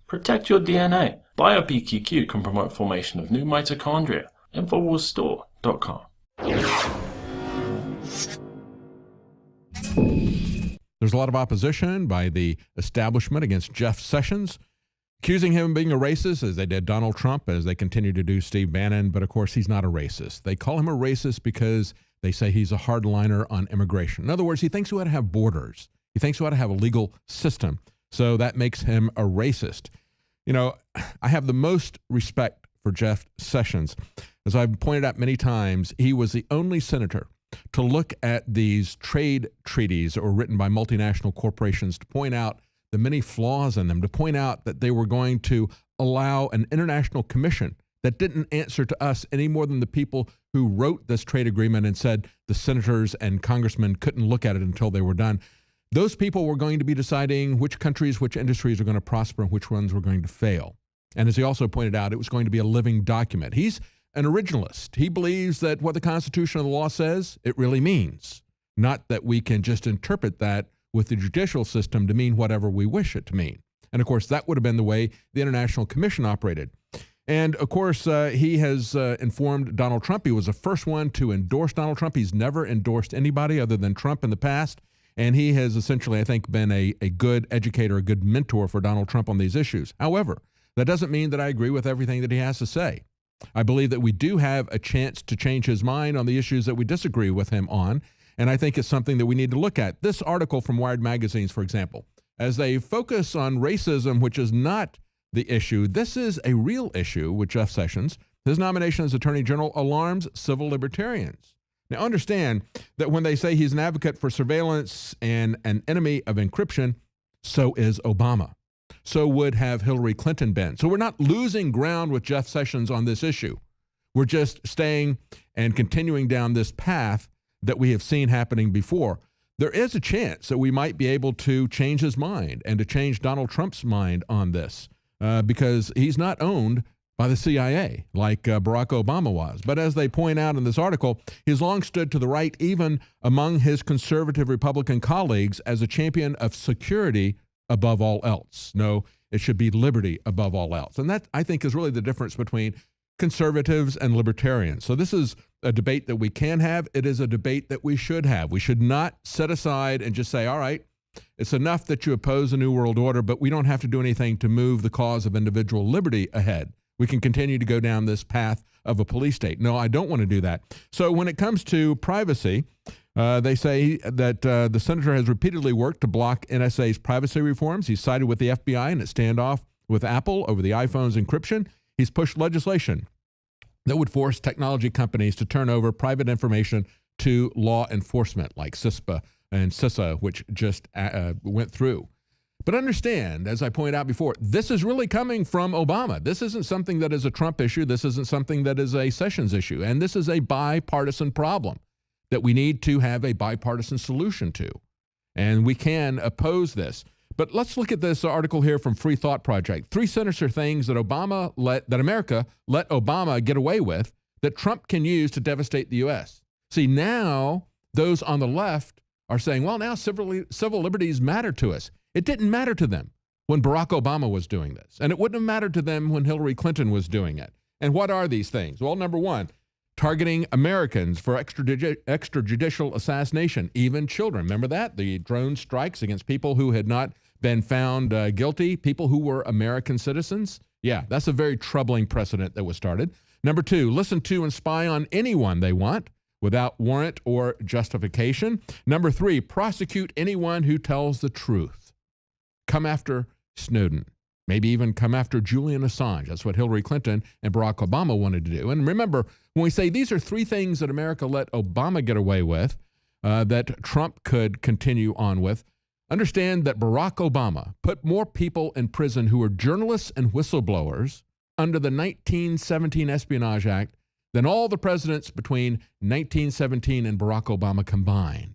Protect your DNA. BioPQQ can promote formation of new mitochondria. Infowarsstore.com. There's a lot of opposition by the establishment against Jeff Sessions, accusing him of being a racist, as they did Donald Trump, as they continue to do Steve Bannon. But of course, he's not a racist. They call him a racist because they say he's a hardliner on immigration. In other words, he thinks we ought to have borders. He thinks we ought to have a legal system. So that makes him a racist. You know, I have the most respect for Jeff Sessions. As I've pointed out many times, he was the only senator to look at these trade treaties that were written by multinational corporations to point out the many flaws in them, to point out that they were going to allow an international commission that didn't answer to us any more than the people who wrote this trade agreement and said the senators and congressmen couldn't look at it until they were done. Those people were going to be deciding which countries, which industries are going to prosper and which ones were going to fail. And as he also pointed out, it was going to be a living document. He's an originalist. He believes that what the Constitution and the law says, it really means, not that we can just interpret that with the judicial system to mean whatever we wish it to mean. And of course, that would have been the way the International Commission operated. And of course, he has informed Donald Trump. He was the first one to endorse Donald Trump. He's never endorsed anybody other than Trump in the past. And he has essentially, I think, been a good educator, a good mentor for Donald Trump on these issues. However, that doesn't mean that I agree with everything that he has to say. I believe that we do have a chance to change his mind on the issues that we disagree with him on. And I think it's something that we need to look at. This article from Wired Magazines, for example, as they focus on racism, which is not the issue, this is a real issue with Jeff Sessions. His nomination as Attorney General alarms civil libertarians. Now, understand that when they say he's an advocate for surveillance and an enemy of encryption, so is Obama. So would have Hillary Clinton been. So we're not losing ground with Jeff Sessions on this issue. We're just staying and continuing down this path that we have seen happening before. There is a chance that we might be able to change his mind and to change Donald Trump's mind on this because he's not owned by the CIA, like Barack Obama was. But as they point out in this article, he's long stood to the right, even among his conservative Republican colleagues, as a champion of security above all else. No, it should be liberty above all else. And that, I think, is really the difference between conservatives and libertarians. So this is a debate that we can have. It is a debate that we should have. We should not set aside and just say, all right, it's enough that you oppose a new world order, but we don't have to do anything to move the cause of individual liberty ahead. We can continue to go down this path of a police state. No, I don't want to do that. So when it comes to privacy, they say that the senator has repeatedly worked to block NSA's privacy reforms. He's sided with the FBI in its standoff with Apple over the iPhone's encryption. He's pushed legislation that would force technology companies to turn over private information to law enforcement, like CISPA and CISA, which just went through. But understand, as I pointed out before, this is really coming from Obama. This isn't something that is a Trump issue. This isn't something that is a Sessions issue. And this is a bipartisan problem that we need to have a bipartisan solution to. And we can oppose this. But let's look at this article here from Free Thought Project. 3 sinister things that America let Obama get away with that Trump can use to devastate the U.S. See, now those on the left are saying, well, now civil liberties matter to us. It didn't matter to them when Barack Obama was doing this, and it wouldn't have mattered to them when Hillary Clinton was doing it. And what are these things? Well, number one, targeting Americans for extrajudicial assassination, even children. Remember that? The drone strikes against people who had not been found guilty, people who were American citizens. Yeah, that's a very troubling precedent that was started. Number 2, listen to and spy on anyone they want without warrant or justification. Number 3, prosecute anyone who tells the truth. Come after Snowden. Maybe even come after Julian Assange. That's what Hillary Clinton and Barack Obama wanted to do. And remember, when we say these are 3 things that America let Obama get away with, that Trump could continue on with, understand that Barack Obama put more people in prison who were journalists and whistleblowers under the 1917 Espionage Act than all the presidents between 1917 and Barack Obama combined.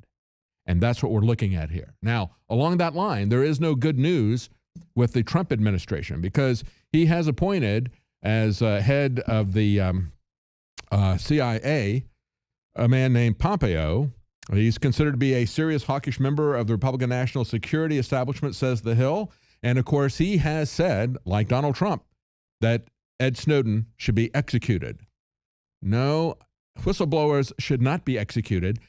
And that's what we're looking at here. Now, along that line, there is no good news with the Trump administration because he has appointed as head of the CIA a man named Pompeo. He's considered to be a serious hawkish member of the Republican national security establishment, says The Hill. And of course, he has said, like Donald Trump, that Ed Snowden should be executed. No, whistleblowers should not be executed.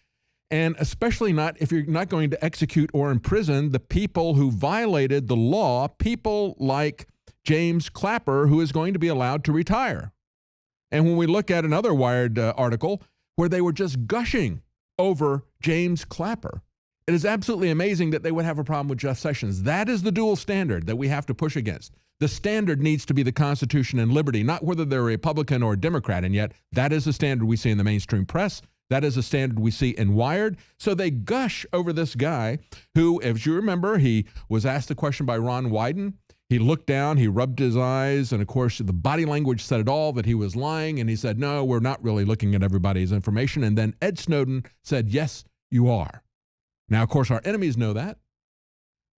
And especially not if you're not going to execute or imprison the people who violated the law, people like James Clapper, who is going to be allowed to retire. And when we look at another Wired article where they were just gushing over James Clapper, it is absolutely amazing that they would have a problem with Jeff Sessions. That is the dual standard that we have to push against. The standard needs to be the Constitution and liberty, not whether they're Republican or Democrat. And yet that is the standard we see in the mainstream press. That is a standard we see in Wired. So they gush over this guy who, if you remember, he was asked the question by Ron Wyden. He looked down, he rubbed his eyes, and of course, the body language said it all, that he was lying. And he said, no, we're not really looking at everybody's information. And then Ed Snowden said, yes, you are. Now, of course, our enemies know that.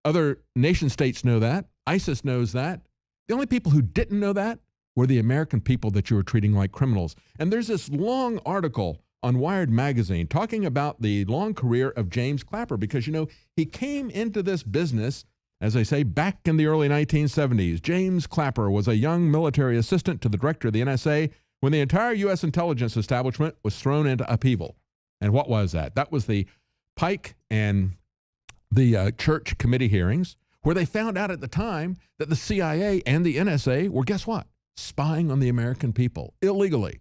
Other nation states know that. ISIS knows that. The only people who didn't know that were the American people that you were treating like criminals. And there's this long article on Wired magazine talking about the long career of James Clapper because, you know, he came into this business, as I say, back in the early 1970s. James Clapper was a young military assistant to the director of the NSA when the entire U.S. intelligence establishment was thrown into upheaval. And what was that? That was the Pike and the Church committee hearings, where they found out at the time that the CIA and the NSA were, guess what? Spying on the American people illegally.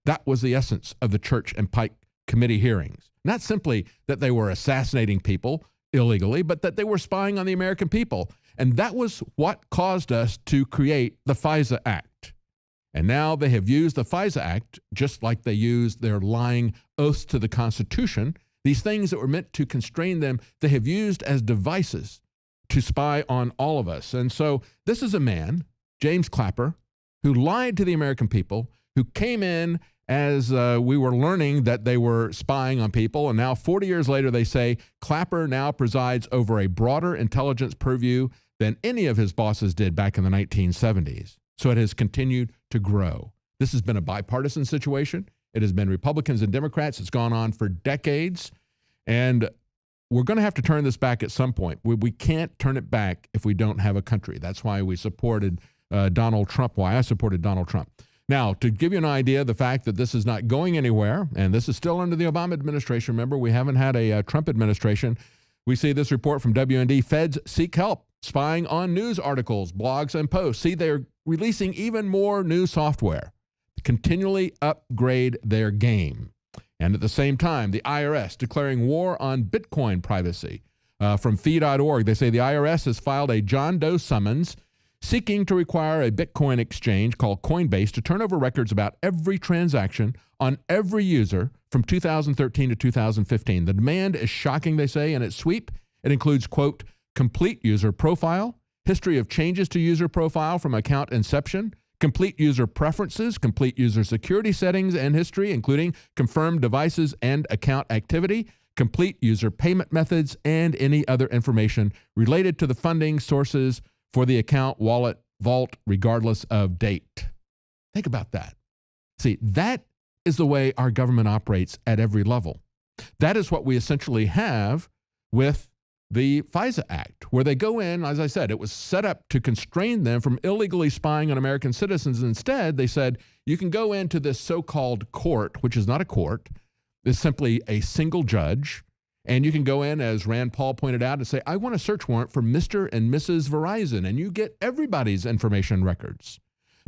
That was the essence of the Church and Pike committee hearings. Not simply that they were assassinating people illegally, but that they were spying on the American people. And that was what caused us to create the FISA Act. And now they have used the FISA Act, just like they used their lying oaths to the Constitution. These things that were meant to constrain them, they have used as devices to spy on all of us. And so this is a man, James Clapper, who lied to the American people, who came in as we were learning that they were spying on people. And now 40 years later, they say Clapper now presides over a broader intelligence purview than any of his bosses did back in the 1970s. So it has continued to grow. This has been a bipartisan situation. It has been Republicans and Democrats. It's gone on for decades. And we're going to have to turn this back at some point. We can't turn it back if we don't have a country. That's why we supported Donald Trump, why I supported Donald Trump. Now, to give you an idea, the fact that this is not going anywhere, and this is still under the Obama administration. Remember, we haven't had a Trump administration. We see this report from WND. Feds seek help spying on news articles, blogs, and posts. See, they're releasing even more new software to continually upgrade their game. And at the same time, the IRS declaring war on Bitcoin privacy. From fee.org, they say the IRS has filed a John Doe summons seeking to require a Bitcoin exchange called Coinbase to turn over records about every transaction on every user from 2013 to 2015. The demand is shocking, they say, in its sweep. It includes, quote, complete user profile, history of changes to user profile from account inception, complete user preferences, complete user security settings and history, including confirmed devices and account activity, complete user payment methods, and any other information related to the funding sources for the account, wallet, vault, regardless of date. Think about that. See, that is the way our government operates at every level. That is what we essentially have with the FISA Act, where they go in, as I said, it was set up to constrain them from illegally spying on American citizens. Instead, they said, you can go into this so-called court, which is not a court, it's simply a single judge, and you can go in, as Rand Paul pointed out, and say, I want a search warrant for Mr. and Mrs. Verizon, and you get everybody's information records.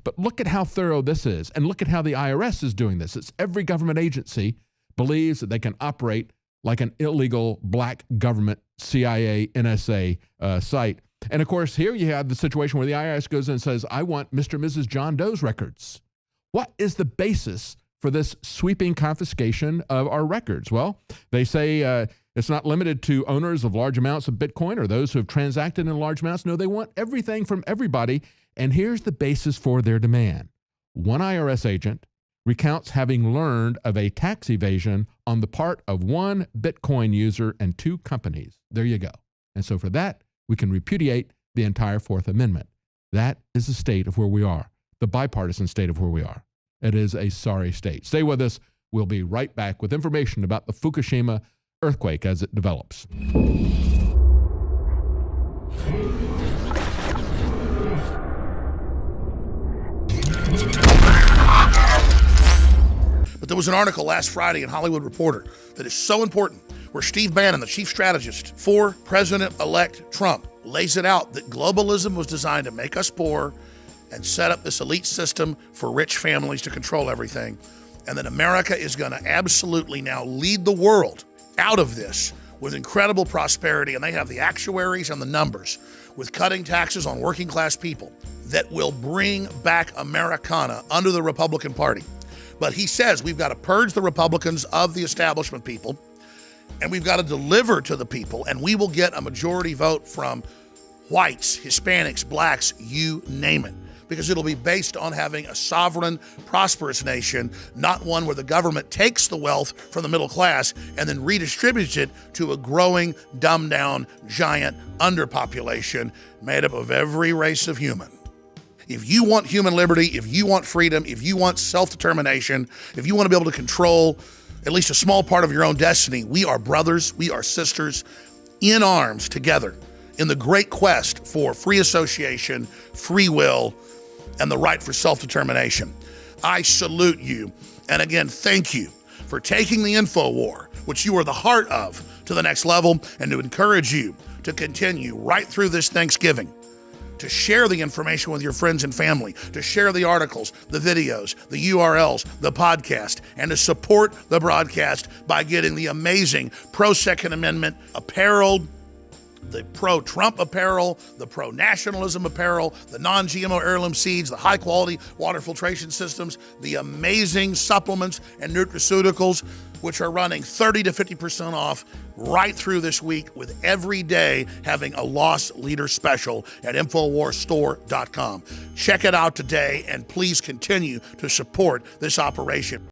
But look at how thorough this is, and look at how the IRS is doing this. It's every government agency believes that they can operate like an illegal black government CIA, NSA site. And of course, here you have the situation where the IRS goes in and says, I want Mr. and Mrs. John Doe's records. What is the basis for this sweeping confiscation of our records? Well, they say it's not limited to owners of large amounts of Bitcoin or those who have transacted in large amounts. No, they want everything from everybody. And here's the basis for their demand. One IRS agent recounts having learned of a tax evasion on the part of one Bitcoin user and two companies. There you go. And so for that, we can repudiate the entire Fourth Amendment. That is the state of where we are, the bipartisan state of where we are. It is a sorry state. Stay with us. We'll be right back with information about the Fukushima earthquake as it develops. There was an article last Friday in Hollywood Reporter that is so important, where Steve Bannon, the chief strategist for President-elect Trump, lays it out that globalism was designed to make us poor and set up this elite system for rich families to control everything, and that America is going to absolutely now lead the world out of this with incredible prosperity, and they have the actuaries and the numbers with cutting taxes on working class people that will bring back Americana under the Republican Party. But he says we've got to purge the Republicans of the establishment people, and we've got to deliver to the people, and we will get a majority vote from whites, Hispanics, blacks, you name it, because it'll be based on having a sovereign, prosperous nation, not one where the government takes the wealth from the middle class and then redistributes it to a growing, dumbed-down, giant underpopulation made up of every race of human. If you want human liberty, if you want freedom, if you want self-determination, if you want to be able to control at least a small part of your own destiny, we are brothers, we are sisters in arms together in the great quest for free association, free will, and the right for self-determination. I salute you. And again, thank you for taking the Infowar, which you are the heart of, to the next level, and to encourage you to continue right through this Thanksgiving, to share the information with your friends and family, to share the articles, the videos, the URLs, the podcast, and to support the broadcast by getting the amazing pro-Second Amendment apparel, the pro-Trump apparel, the pro-nationalism apparel, the non-GMO heirloom seeds, the high-quality water filtration systems, the amazing supplements and nutraceuticals, which are running 30 to 50% off right through this week, with every day having a loss leader special at InfoWarsStore.com. Check it out today, and please continue to support this operation.